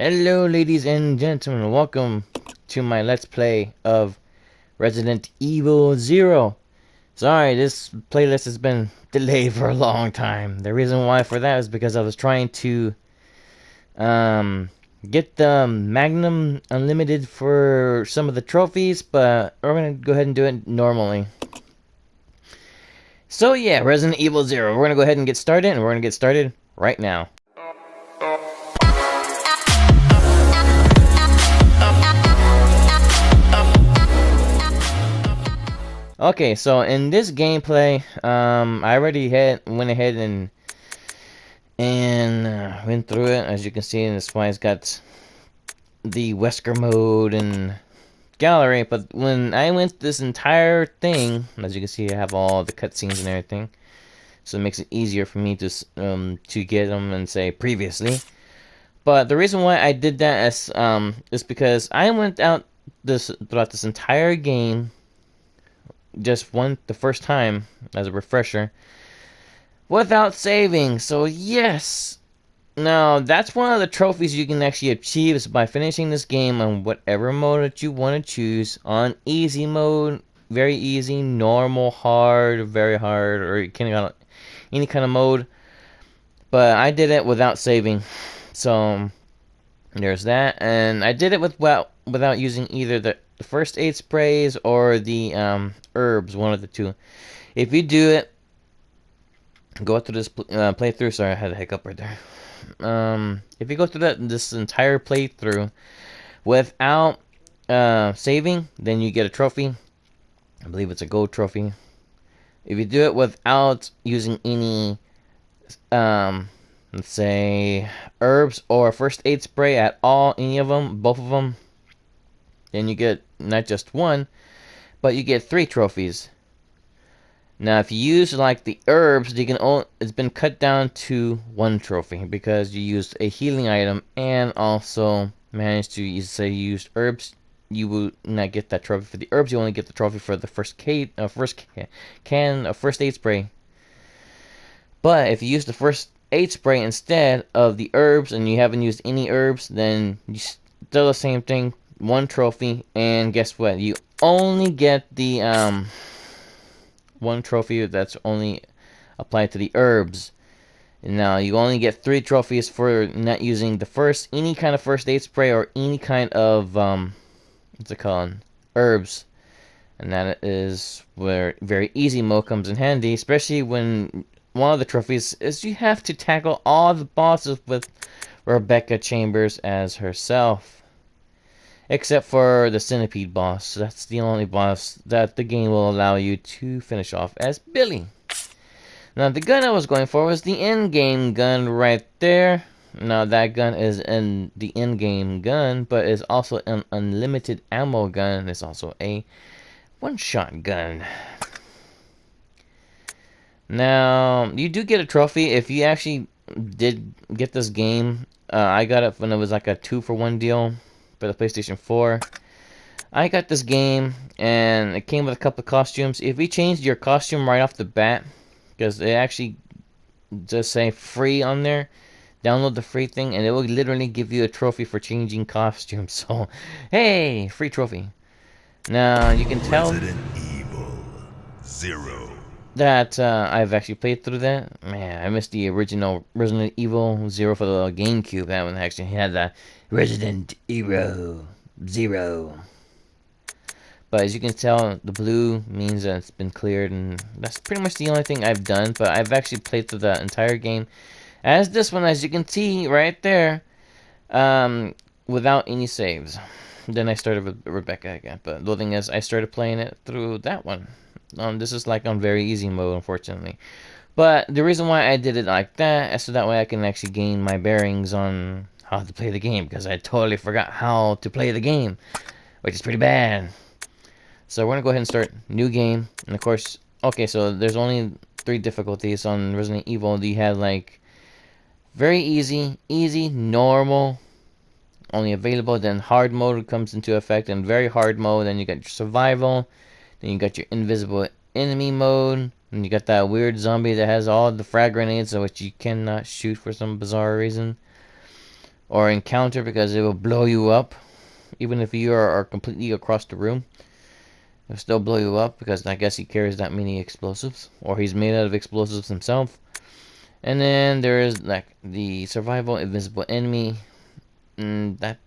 Hello ladies and gentlemen, welcome to my Let's Play of Resident Evil 0. Sorry, this playlist has been delayed for a long time. The reason why for that is because I was trying to get the Magnum Unlimited for some of the trophies, but we're gonna go ahead and do it normally. So yeah, Resident Evil 0. We're gonna go ahead and get started, and we're gonna get started right now. Okay, so in this gameplay, I already went ahead and went through it. As you can see, and that's why it's got the Wesker mode and gallery. But when I went this entire thing, as you can see, I have all the cutscenes and everything, so it makes it easier for me to get them and say previously. But the reason why I did that is because I went out throughout this entire game. Just the first time as a refresher without saving. So yes, now that's one of the trophies you can actually achieve is by finishing this game on whatever mode that you want to choose, on easy mode, very easy, normal, hard, very hard, or any kind of mode. But I did it without saving, so there's that. And I did it without using either the first aid sprays or the herbs, one of the two. If you do it, go through this playthrough. Sorry, I had a hiccup right there. If you go through this entire playthrough without saving, then you get a trophy. I believe it's a gold trophy. If you do it without using any let's say herbs or first aid spray at all, any of them, both of them, then you get not just one, but you get 3 trophies. Now, if you use like the herbs, it's been cut down to 1 trophy because you used a healing item and also managed to use herbs. You will not get that trophy for the herbs. You only get the trophy for the first can of first aid spray. But if you use the first aid spray instead of the herbs and you haven't used any herbs, then you still the same thing. 1 trophy, and guess what? You only get the 1 trophy that's only applied to the herbs. And now you only get 3 trophies for not using any kind of first aid spray or any kind of what's it called, herbs. And that is where very easy mode comes in handy, especially when one of the trophies is you have to tackle all the bosses with Rebecca Chambers as herself. Except for the Centipede boss. That's the only boss that the game will allow you to finish off as Billy. Now, the gun I was going for was the in-game gun right there. Now, that gun is the in-game gun, but is also an unlimited ammo gun. It's also a one-shot gun. Now, you do get a trophy if you actually did get this game. I got it when it was like a 2-for-1 deal. For the PlayStation 4. I got this game and it came with a couple of costumes. If you changed your costume right off the bat, because they actually just say free on there, download the free thing and it will literally give you a trophy for changing costumes. So hey, free trophy. Now you can tell Resident Evil 0 that I've actually played through that. Man, I missed the original Resident Evil 0 for the GameCube. That one actually had that Resident Evil 0. But as you can tell, the blue means that it's been cleared, and that's pretty much the only thing I've done. But I've actually played through the entire game as this one, as you can see right there, without any saves. Then I started with Rebecca again. But the thing is, I started playing it through that one. This is like on very easy mode, unfortunately. But the reason why I did it like that is so that way I can actually gain my bearings on how to play the game, because I totally forgot how to play the game, which is pretty bad. So we're gonna go ahead and start new game, and of course, okay, so there's only 3 difficulties on Resident Evil. You have like very easy, normal, only available. Then hard mode comes into effect, and very hard mode. Then you got your survival. Then you got your invisible enemy mode. And you got that weird zombie that has all the frag grenades, which you cannot shoot for some bizarre reason. or encounter, because it will blow you up. Even if you are completely across the room, it'll still blow you up, because I guess he carries that many explosives, or he's made out of explosives himself. And then there is like the survival invisible enemy, and I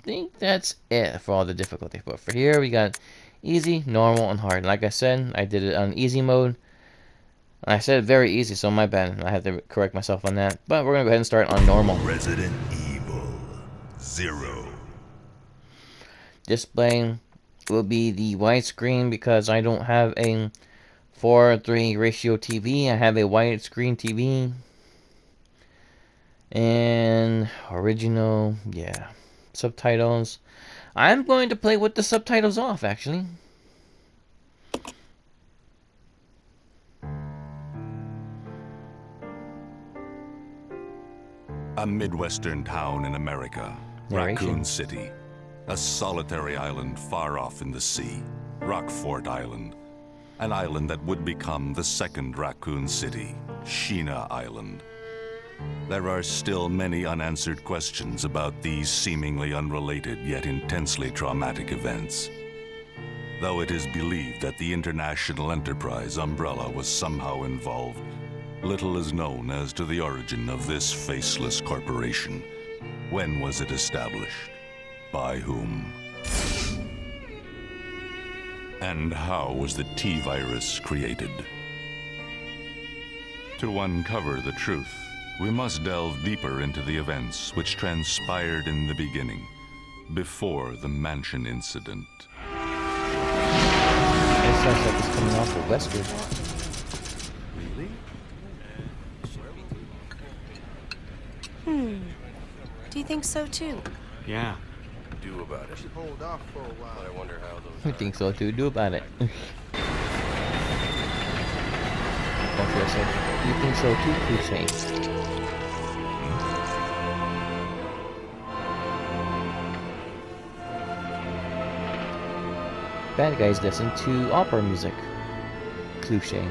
think that's it for all the difficulty. But for here we got easy, normal, and hard. Like I said, I did it on easy mode. I said very easy, so my bad. I had to correct myself on that. But we're gonna go ahead and start on normal. Resident Evil 0. Displaying will be the widescreen, because I don't have a 4:3 ratio TV. I have a widescreen TV. And original, yeah. Subtitles. I'm going to play with the subtitles off, actually. A Midwestern town in America, Narration. Raccoon City. A solitary island far off in the sea, Rockfort Island. An island that would become the second Raccoon City, Sheena Island. There are still many unanswered questions about these seemingly unrelated yet intensely traumatic events. Though it is believed that the international enterprise umbrella was somehow involved, little is known as to the origin of this faceless corporation. When was it established? By whom? And how was the T-virus created? To uncover the truth, we must delve deeper into the events which transpired in the beginning, before the mansion incident. It sounds like it's coming off of Western. Do you think so too? Yeah. Do about it. Hold off for a while. But I wonder how those. I think so too. Do about it. You think so too, cliche. Bad guys listen to opera music. Cliche.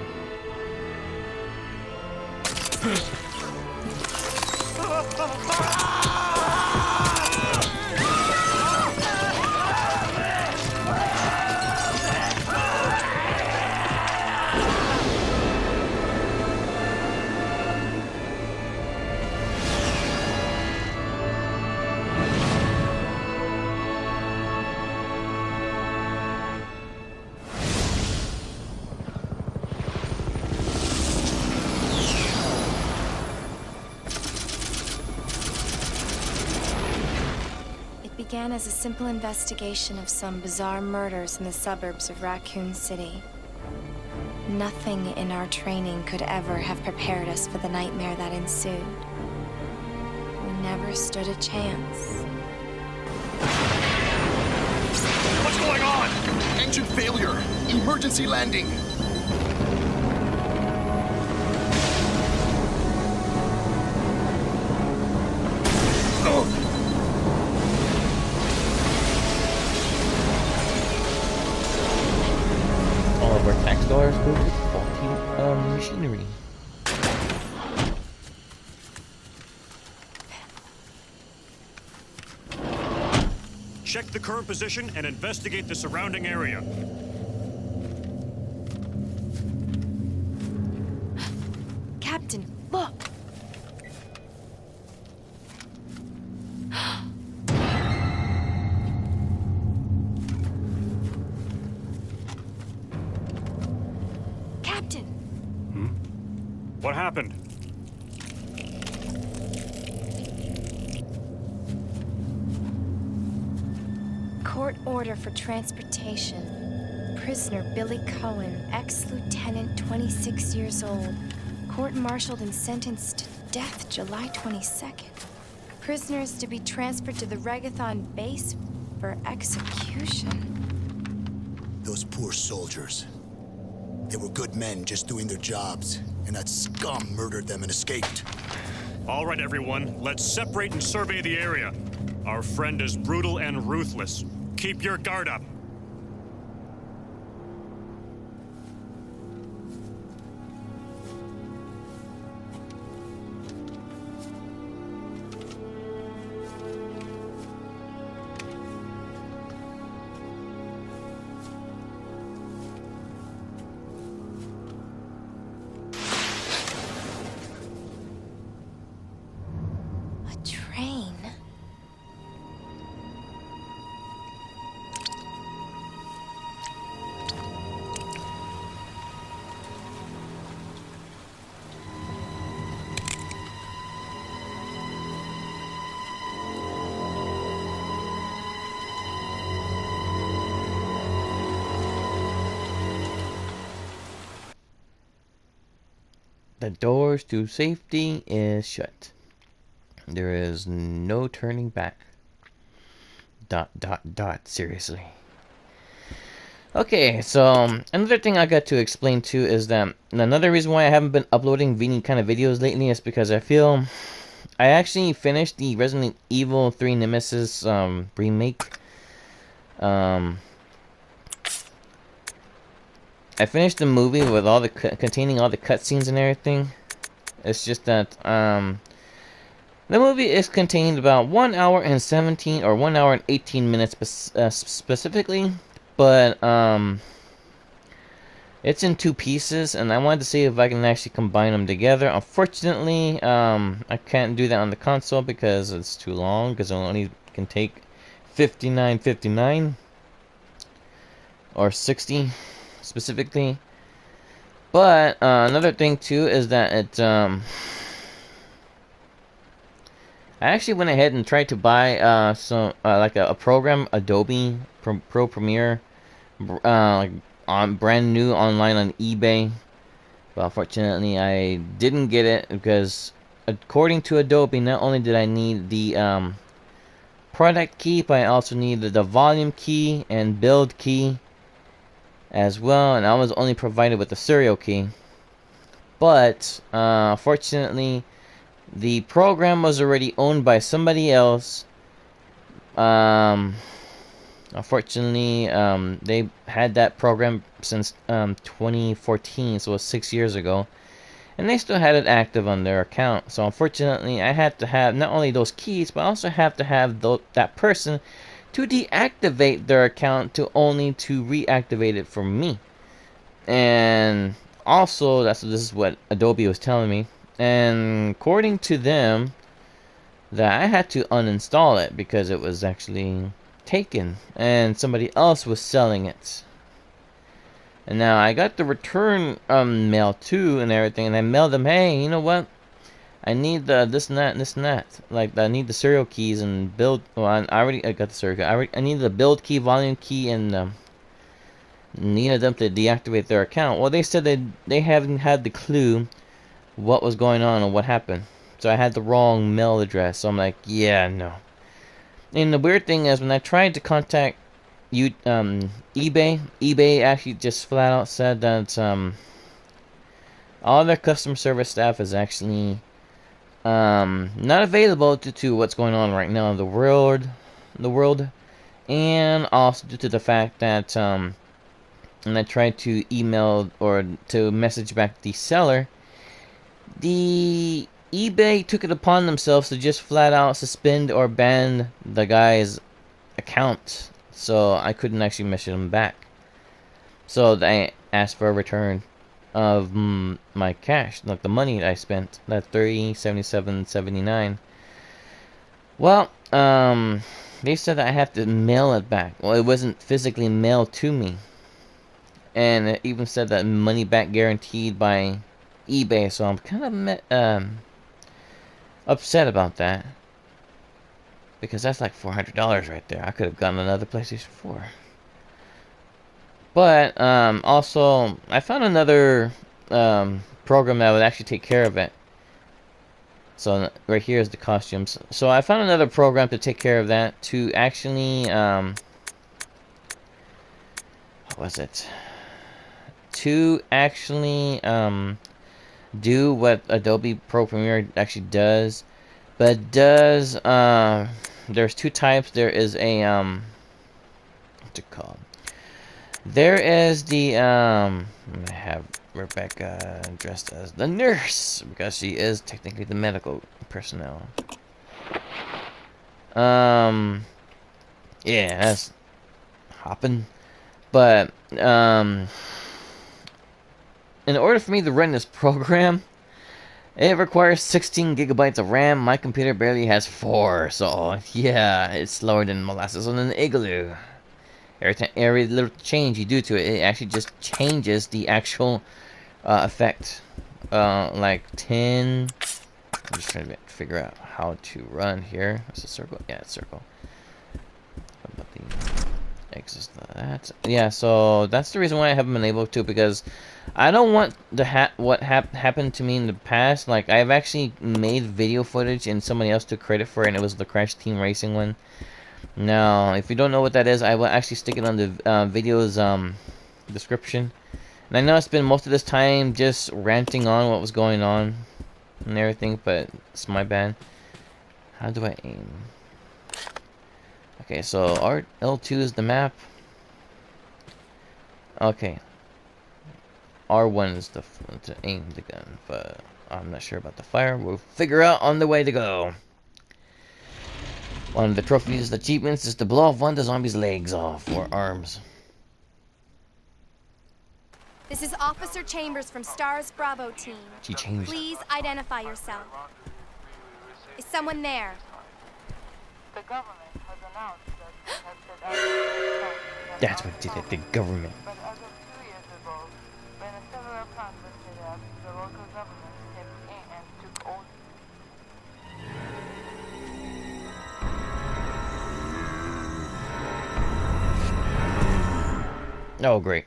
Began as a simple investigation of some bizarre murders in the suburbs of Raccoon City. Nothing in our training could ever have prepared us for the nightmare that ensued. We never stood a chance. What's going on? Engine failure. Emergency landing. All of our tax dollars go to faulty machinery. Check the current position and investigate the surrounding area. Captain, look! Captain! What happened? Court order for transportation. Prisoner Billy Cohen, ex-lieutenant, 26 years old. Court-martialed and sentenced to death July 22nd. Prisoner is to be transferred to the Regathon base for execution. Those poor soldiers. They were good men just doing their jobs, and that scum murdered them and escaped. All right, everyone, let's separate and survey the area. Our friend is brutal and ruthless. Keep your guard up. A train? The doors to safety is shut. There is no turning back. ... Seriously. Okay, so another thing I got to explain too is that another reason why I haven't been uploading any kind of videos lately is because I feel I actually finished the Resident Evil 3 Nemesis remake. I finished the movie with all the containing all the cutscenes and everything. It's just that the movie is contained about 1 hour and 17 or 1 hour and 18 minutes specifically, but it's in 2 pieces, and I wanted to see if I can actually combine them together. Unfortunately, I can't do that on the console because it's too long, because it only can take 59.59 or 60 specifically. But another thing too is that it I actually went ahead and tried to buy some like a program, Adobe Pro Premiere, like on brand new online on eBay. But unfortunately, I didn't get it because according to Adobe, not only did I need the product key, but I also needed the volume key and build key as well, and I was only provided with the serial key. But fortunately, the program was already owned by somebody else. Unfortunately, they had that program since 2014, so it was 6 years ago, and they still had it active on their account. So unfortunately, I had to have not only those keys, but I also have to have that person to deactivate their account to reactivate it for me. And also, this is what Adobe was telling me. And according to them, that I had to uninstall it because it was actually taken and somebody else was selling it. And now I got the return mail too and everything, and I mailed them, hey, you know what? I need the this and that and this and that. Like, I need the serial keys and build. Well, I got the serial key. I need the build key, volume key, and needed them to deactivate their account. Well, they said they haven't had the clue what was going on or what happened. So I had the wrong mail address. So I'm like, yeah, no. And the weird thing is, when I tried to contact eBay actually just flat out said that all their customer service staff is actually not available due to what's going on right now in the world, and also due to the fact that when I tried to email or to message back the seller, the eBay took it upon themselves to just flat out suspend or ban the guy's account, so I couldn't actually message him back. So I asked for a return of my cash, like the money I spent, that $30.77.79. Well, they said that I have to mail it back. Well, it wasn't physically mailed to me, and it even said that money back guaranteed by eBay. So I'm kind of upset about that, because that's like $400 right there. I could have gotten another PlayStation 4. But also, I found another program that would actually take care of it. So right here is the costumes. So I found another program to take care of that, to actually what was it? To actually do what Adobe Pro Premiere actually does, but does there's 2 types. There is a what's it called? There is the I have Rebecca dressed as the nurse because she is technically the medical personnel. Yeah, that's hopping. But in order for me to run this program, It requires 16 gigabytes of RAM. My computer barely has 4, so yeah, it's slower than molasses on an igloo. Every little change you do to it, it actually just changes the actual effect. Like 10. I'm just trying to figure out how to run here. It's a circle. Yeah, it's circle. What about the X that? Yeah, so that's the reason why I haven't been able to, because I don't want the what happened to me in the past. Like, I've actually made video footage and somebody else took credit for it, and it was the Crash Team Racing one. Now, if you don't know what that is, I will actually stick it on the video's description. And I know I spent most of this time just ranting on what was going on and everything, but it's my bad. How do I aim? Okay, so L2 is the map. Okay. R1 is to aim the gun, but I'm not sure about the fire. We'll figure out on the way to go. One of the trophies, achievements, is to blow off one of the zombies' legs off, or arms. This is Officer Chambers from STARS Bravo team. She changed. Please identify yourself. Is someone there? The government has announced that it has set That's what did it, the government. But as of 2 years ago, when a several plans were set up, the local government stepped in and took over. Oh, great.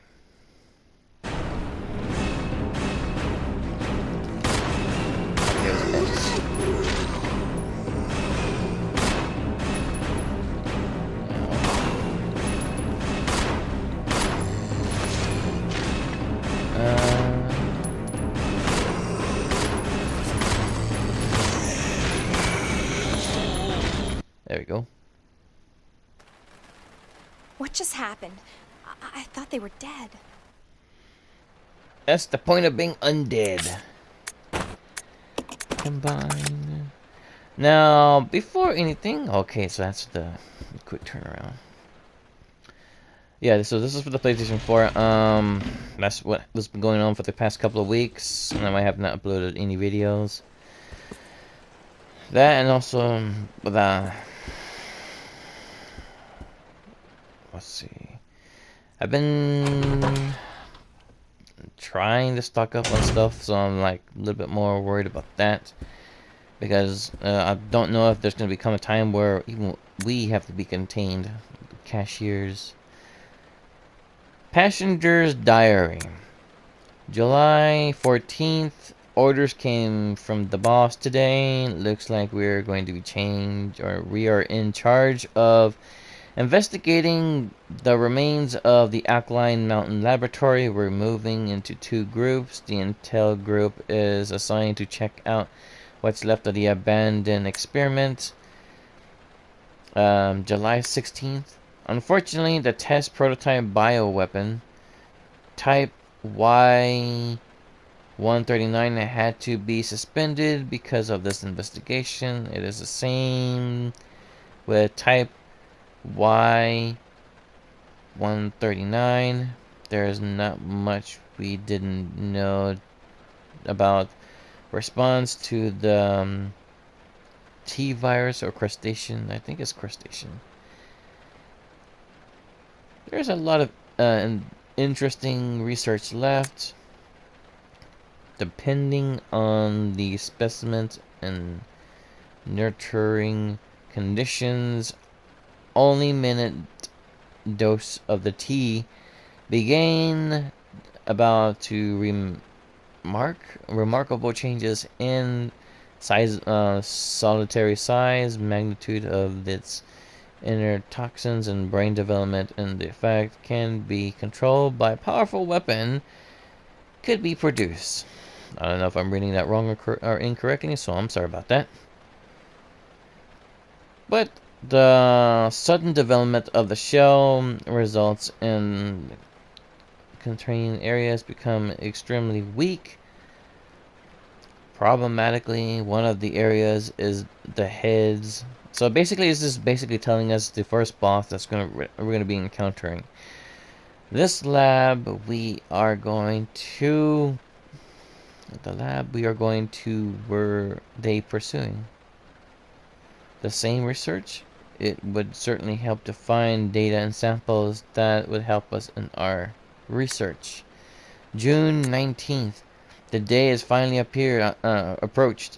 There we go. What just happened? I thought they were dead. That's the point of being undead. Combine. Now, before anything, okay, so that's the quick turnaround. Yeah, so this is for the PlayStation 4. That's what has been going on for the past couple of weeks, and I have not uploaded any videos. That, and also the. Let's see. I've been trying to stock up on stuff, so I'm like a little bit more worried about that, because I don't know if there's going to become a time where even we have to be contained. Cashiers. Passenger's diary. July 14th. Orders came from the boss today. Looks like we're going to be changed, or we are in charge of investigating the remains of the Alkaline Mountain Laboratory. We're moving into 2 groups. The Intel group is assigned to check out what's left of the abandoned experiment. July 16th. Unfortunately, the test prototype bioweapon type Y-139 had to be suspended because of this investigation. It is the same with type Y-139. There's not much we didn't know about response to the T virus or crustacean. I think it's crustacean. There's a lot of interesting research left. Depending on the specimens and nurturing conditions, only minute dose of the tea began about to remarkable changes in size, solitary size, magnitude of its inner toxins, and brain development, and the effect can be controlled by a powerful weapon could be produced. I don't know if I'm reading that wrong or incorrectly, so I'm sorry about that. But the sudden development of the shell results in contained areas become extremely weak. Problematically, one of the areas is the heads. So basically, this is basically telling us the first boss that's we're gonna be encountering. This lab, we are going to The lab we are going to, were they pursuing the same research? It would certainly help to find data and samples that would help us in our research. June 19th. The day has finally approached.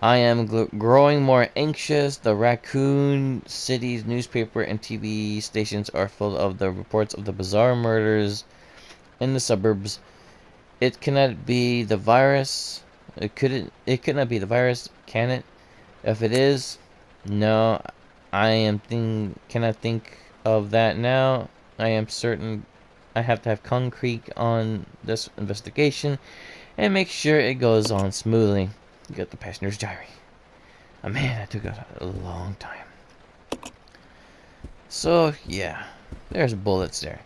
I am growing more anxious. The Raccoon City's newspaper and TV stations are full of the reports of the bizarre murders in the suburbs. It cannot be the virus. It cannot be the virus, can it? If it is, no, cannot think of that now. I am certain I have to have concrete on this investigation and make sure it goes on smoothly. You got the passenger's diary. Oh man, that took a long time. So yeah, there's bullets there.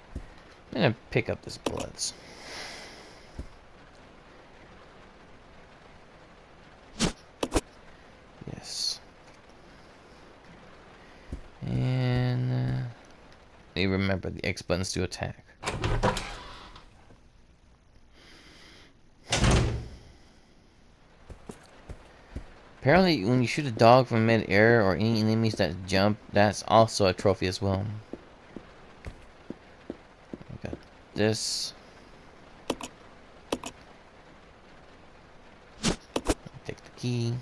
I'm gonna pick up these bullets. Yes. And you remember the X buttons to attack. Apparently, when you shoot a dog from mid-air or any enemies that jump, that's also a trophy as well. I got this. Take the key.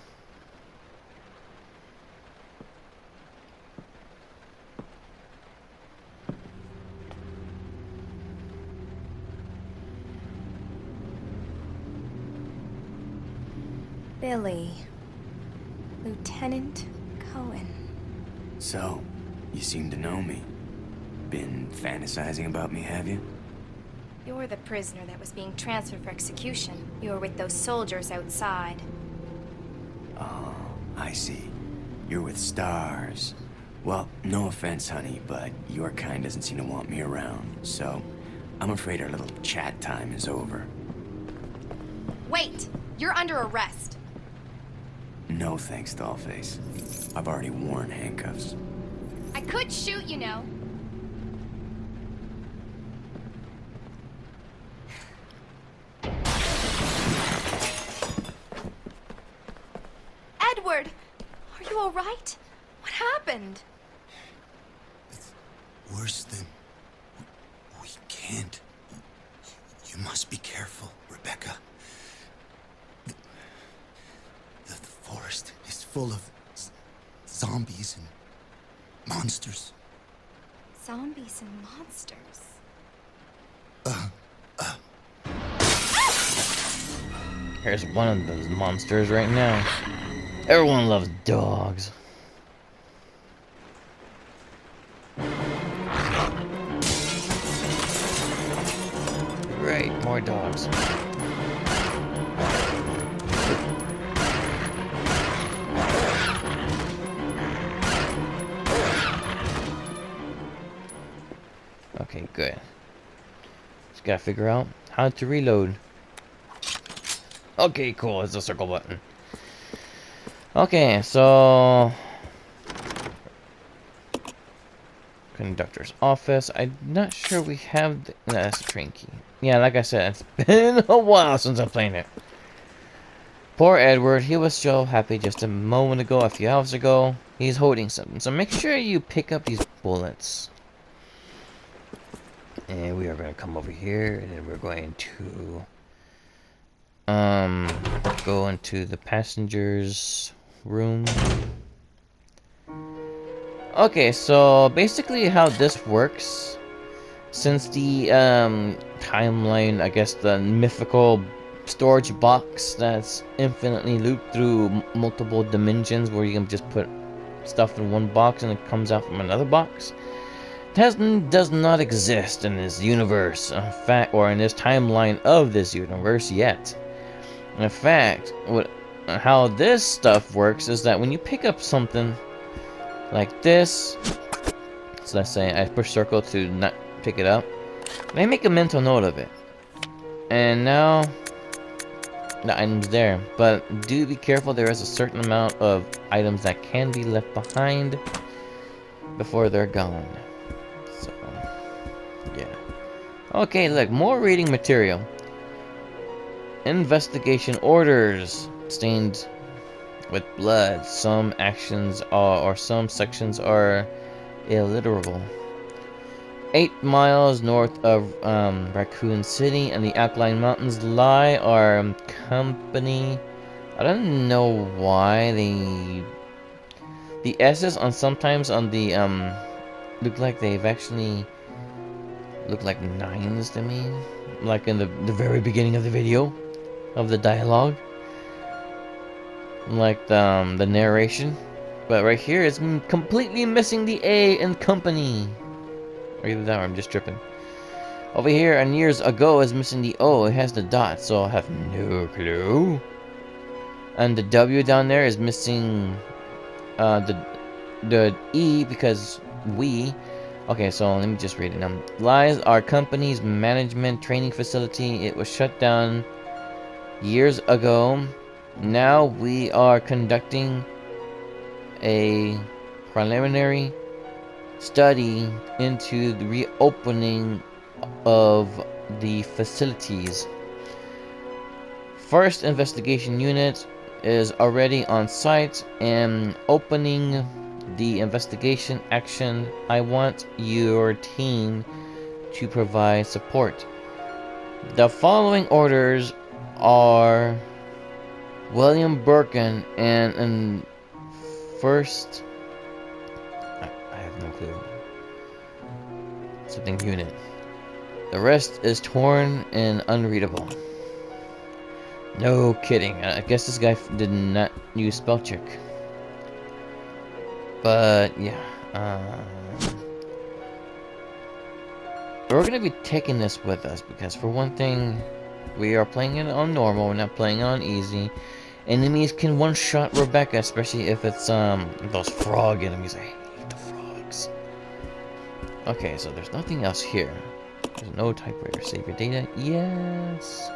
Billy. Lieutenant Cohen. So, you seem to know me. Been fantasizing about me, have you? You're the prisoner that was being transferred for execution. You were with those soldiers outside. Oh, I see. You're with stars. Well, no offense, honey, but your kind doesn't seem to want me around, so I'm afraid our little chat time is over. Wait! You're under arrest! No thanks, Dollface. I've already worn handcuffs. I could shoot, you know. Edward! Are you alright? What happened? It's worse than... We can't. You must be careful, Rebecca. The forest is full of zombies and monsters. Zombies and monsters? Here's one of those monsters right now. Everyone loves dogs. Great, more dogs. Okay, good. Just gotta figure out how to reload. Okay, cool. It's a circle button. Okay, so conductor's office. I'm not sure we have the... No, that's a train key. Yeah, like I said, it's been a while since I played it. Poor Edward. He was so happy just a moment ago, a few hours ago. He's holding something. So make sure you pick up these bullets. And we are going to come over here, and then we're going to go into the passengers room. Okay, so basically how this works, since the timeline, I guess the mythical storage box that's infinitely looped through multiple dimensions where you can just put stuff in one box and it comes out from another box, does not exist in this universe, in fact, or in this timeline of this universe yet. In fact, how this stuff works is that when you pick up something like this, so let's say I push circle to not pick it up, and I make a mental note of it, and now the item's there. But do be careful, there is a certain amount of items that can be left behind before they're gone. So, yeah. Okay, look, more reading material. Investigation orders stained with blood. Some actions are, or some sections are illiterable. 8 miles north of Raccoon City and the Alkaline Mountains lie our company. I don't know why the S's on sometimes on the look like they've actually look like 9s to me, like in the very beginning of the video of the dialogue, like the narration. But right here it's completely missing the A in company. Or either that or I'm just tripping. Over here and years ago is missing the O. It has the dot, so I have no clue. And the W down there is missing the E because we. Okay, so let me just read it now. Lies our company's management training facility. It was shut down years ago. Now we are conducting a preliminary study into the reopening of the facilities. First investigation unit is already on site and opening the investigation action. I want your team to provide support. The following orders are William Birkin and first I have no clue. Something unit. The rest is torn and unreadable. No kidding. I guess this guy did not use spell check. But yeah, we're gonna be taking this with us because for one thing, we are playing it on normal. We're not playing it on easy. Enemies can one-shot Rebecca, especially if it's those frog enemies. I hate the frogs. Okay, so there's nothing else here. There's no typewriter. Save your data. Yes.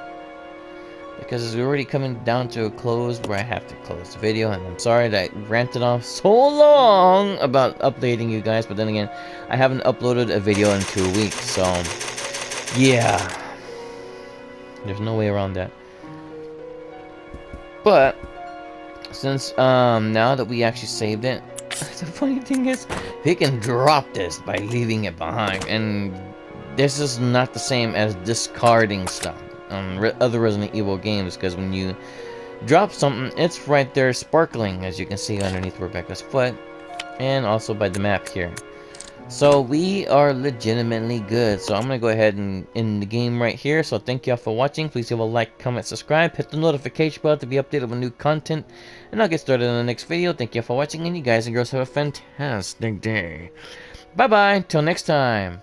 Because it's already coming down to a close where I have to close the video. And I'm sorry that I ranted off so long about updating you guys. But then again, I haven't uploaded a video in 2 weeks. So, yeah. There's no way around that. But, since now that we actually saved it, the funny thing is, we can drop this by leaving it behind. And this is not the same as discarding stuff on other Resident Evil games, because when you drop something, it's right there sparkling, as you can see underneath Rebecca's foot, and also by the map here. So we are legitimately good. So I'm gonna go ahead and end the game right here. So thank y'all for watching. Please leave a like, comment, subscribe, hit the notification bell to be updated with new content, and I'll get started in the next video. Thank you for watching, and you guys and girls have a fantastic day. Bye bye, till next time.